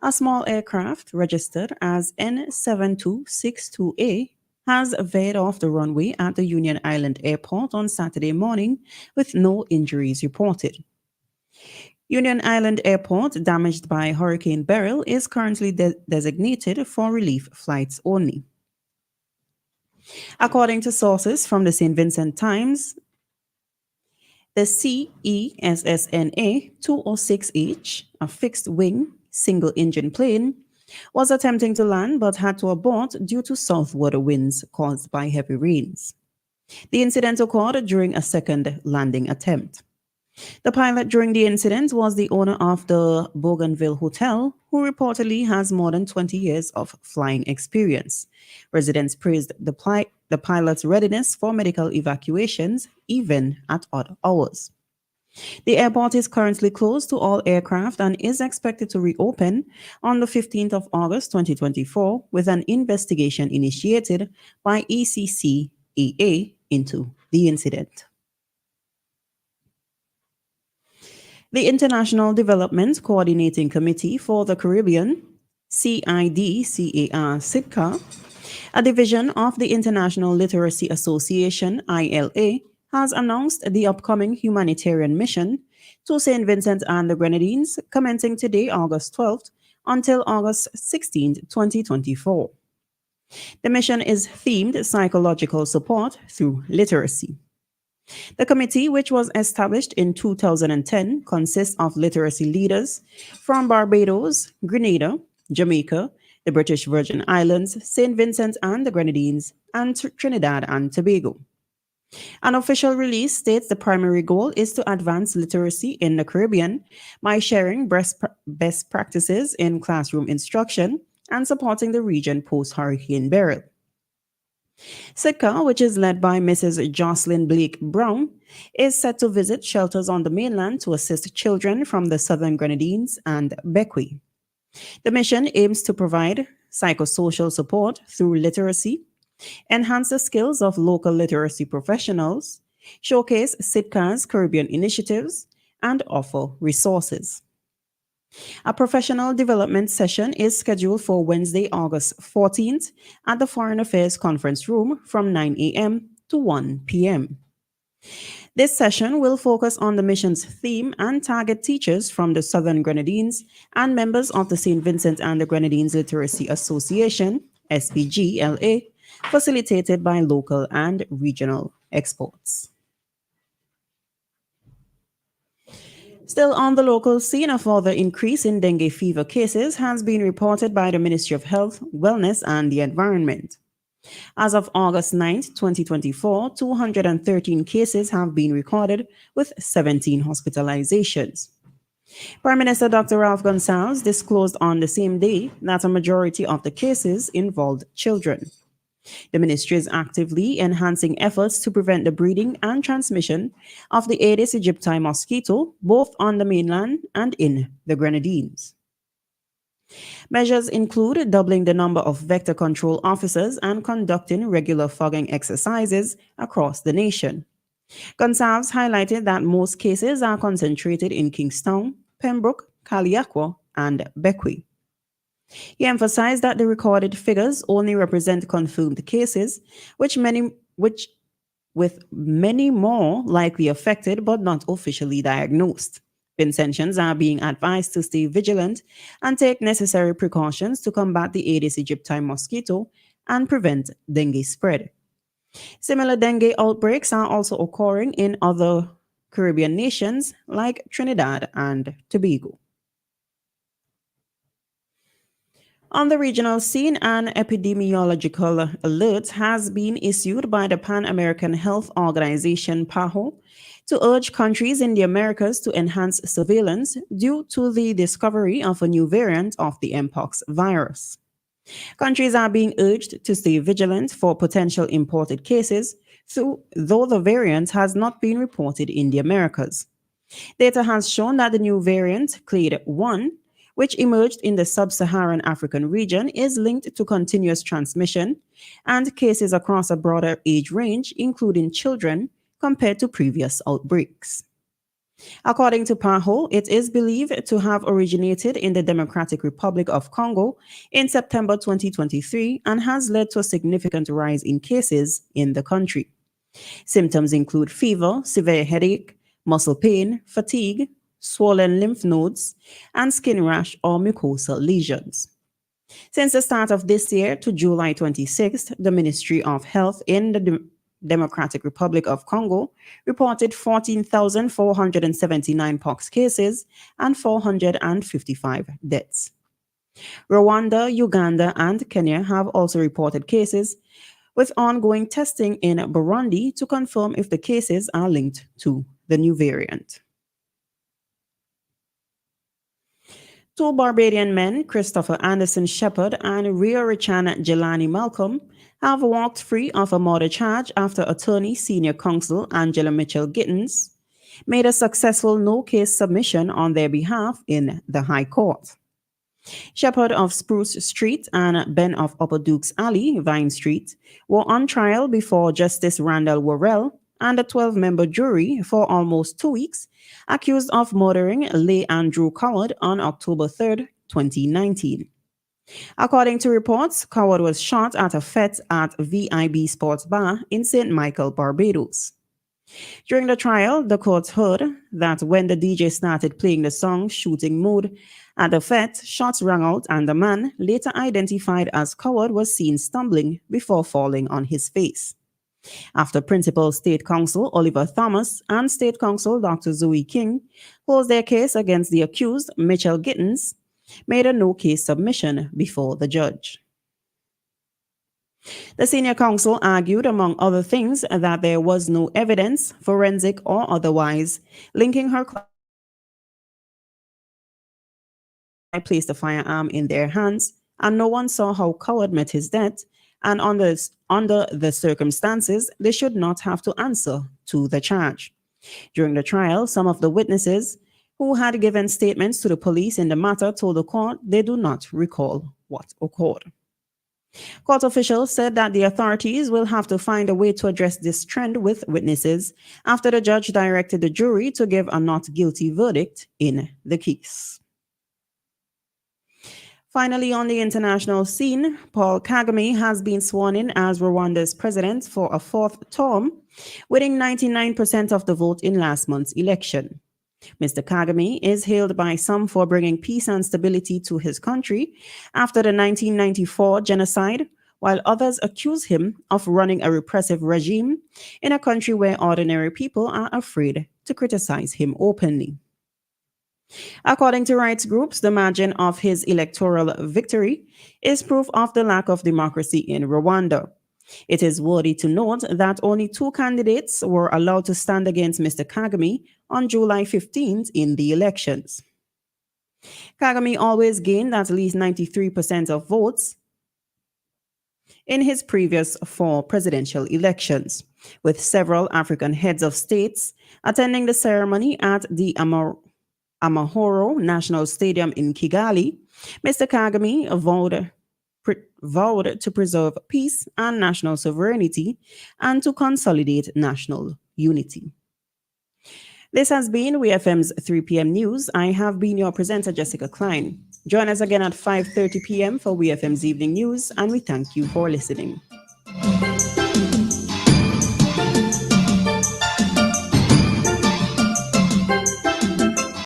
A small aircraft registered as N7262A has veered off the runway at the Union Island Airport on Saturday morning with no injuries reported. Union Island Airport, damaged by Hurricane Beryl, is currently designated for relief flights only. According to sources from the St. Vincent Times, the CESSNA 206H, a fixed wing, single engine plane, was attempting to land but had to abort due to southward winds caused by heavy rains. The incident occurred during a second landing attempt. The pilot during the incident was the owner of the Bougainville Hotel, who reportedly has more than 20 years of flying experience. Residents praised the pilot's readiness for medical evacuations, even at odd hours. The airport is currently closed to all aircraft and is expected to reopen on the 15th of August 2024 with an investigation initiated by ECCAA into the incident. The International Development Coordinating Committee for the Caribbean, CIDCAR, a division of the International Literacy Association, ILA, has announced the upcoming humanitarian mission to St. Vincent and the Grenadines, commencing today, August 12th, until August 16th, 2024. The mission is themed Psychological Support Through Literacy. The committee, which was established in 2010, consists of literacy leaders from Barbados, Grenada, Jamaica, the British Virgin Islands, St. Vincent and the Grenadines, and Trinidad and Tobago. An official release states the primary goal is to advance literacy in the Caribbean by sharing best practices in classroom instruction and supporting the region post-Hurricane Beryl. SITCA, which is led by Mrs. Jocelyn Blake Brown, is set to visit shelters on the mainland to assist children from the Southern Grenadines and Bequia. The mission aims to provide psychosocial support through literacy, enhance the skills of local literacy professionals, showcase SITCA's Caribbean initiatives, and offer resources. A professional development session is scheduled for Wednesday, August 14th at the Foreign Affairs Conference Room from 9 a.m. to 1 p.m. This session will focus on the mission's theme and target teachers from the Southern Grenadines and members of the St. Vincent and the Grenadines Literacy Association, SPGLA, facilitated by local and regional experts. Still on the local scene, a further increase in dengue fever cases has been reported by the Ministry of Health, Wellness and the Environment. As of August 9th, 2024, 213 cases have been recorded with 17 hospitalizations. Prime Minister Dr. Ralph Gonsalves disclosed on the same day that a majority of the cases involved children. The ministry is actively enhancing efforts to prevent the breeding and transmission of the Aedes aegypti mosquito, both on the mainland and in the Grenadines. Measures include doubling the number of vector control officers and conducting regular fogging exercises across the nation. Gonsalves highlighted that most cases are concentrated in Kingstown, Pembroke, Kaliakwa, and Bequia. He emphasized that the recorded figures only represent confirmed cases, with many more likely affected but not officially diagnosed. Vincentians are being advised to stay vigilant and take necessary precautions to combat the Aedes aegypti mosquito and prevent dengue spread. Similar dengue outbreaks are also occurring in other Caribbean nations like Trinidad and Tobago. On the regional scene, an epidemiological alert has been issued by the Pan American Health Organization, PAHO, to urge countries in the Americas to enhance surveillance due to the discovery of a new variant of the Mpox virus. Countries are being urged to stay vigilant for potential imported cases, though the variant has not been reported in the Americas. Data has shown that the new variant, Clade 1, which emerged in the sub-Saharan African region, is linked to continuous transmission and cases across a broader age range, including children, compared to previous outbreaks. According to PAHO, it is believed to have originated in the Democratic Republic of Congo in September 2023 and has led to a significant rise in cases in the country. Symptoms include fever, severe headache, muscle pain, fatigue, swollen lymph nodes, and skin rash or mucosal lesions. Since the start of this year to July 26th, the Ministry of Health in the Democratic Republic of Congo reported 14,479 pox cases and 455 deaths. Rwanda, Uganda, and Kenya have also reported cases, with ongoing testing in Burundi to confirm if the cases are linked to the new variant. Two Barbadian men, Christopher Anderson Shepherd and Rio Richan Jelani Malcolm, have walked free of a murder charge after attorney senior counsel Angela Mitchell Gittins made a successful no-case submission on their behalf in the High Court. Shepherd of Spruce Street and Ben of Upper Dukes Alley, Vine Street, were on trial before Justice Randall Worrell and a 12-member jury for almost 2 weeks, accused of murdering Leigh Andrew Coward on October 3, 2019. According to reports, Coward was shot at a fete at VIB Sports Bar in St. Michael, Barbados. During the trial, the court heard that when the DJ started playing the song Shooting Mood at the fete, shots rang out and the man, later identified as Coward, was seen stumbling before falling on his face. After Principal State Counsel Oliver Thomas and State Counsel Dr. Zoe King closed their case against the accused, Mitchell Gittins made a no-case submission before the judge. The senior counsel argued, among other things, that there was no evidence, forensic or otherwise, linking her client placed a firearm in their hands, and no one saw how Coward met his death, and under the circumstances, they should not have to answer to the charge. During the trial, some of the witnesses who had given statements to the police in the matter told the court they do not recall what occurred. Court officials said that the authorities will have to find a way to address this trend with witnesses after the judge directed the jury to give a not guilty verdict in the case. Finally, on the international scene, Paul Kagame has been sworn in as Rwanda's president for a fourth term, winning 99% of the vote in last month's election. Mr. Kagame is hailed by some for bringing peace and stability to his country after the 1994 genocide, while others accuse him of running a repressive regime in a country where ordinary people are afraid to criticize him openly. According to rights groups, the margin of his electoral victory is proof of the lack of democracy in Rwanda. It is worthy to note that only 2 candidates were allowed to stand against Mr. Kagame on July 15th in the elections. Kagame always gained at least 93% of votes in his previous 4 presidential elections, with several African heads of states attending the ceremony at the Amahoro National Stadium in Kigali. Mr. Kagame vowed to preserve peace and national sovereignty and to consolidate national unity. This has been WEFM's 3 p.m. news. I have been your presenter, Jessica Klein. Join us again at 5:30 p.m. for WEFM's evening news, and we thank you for listening.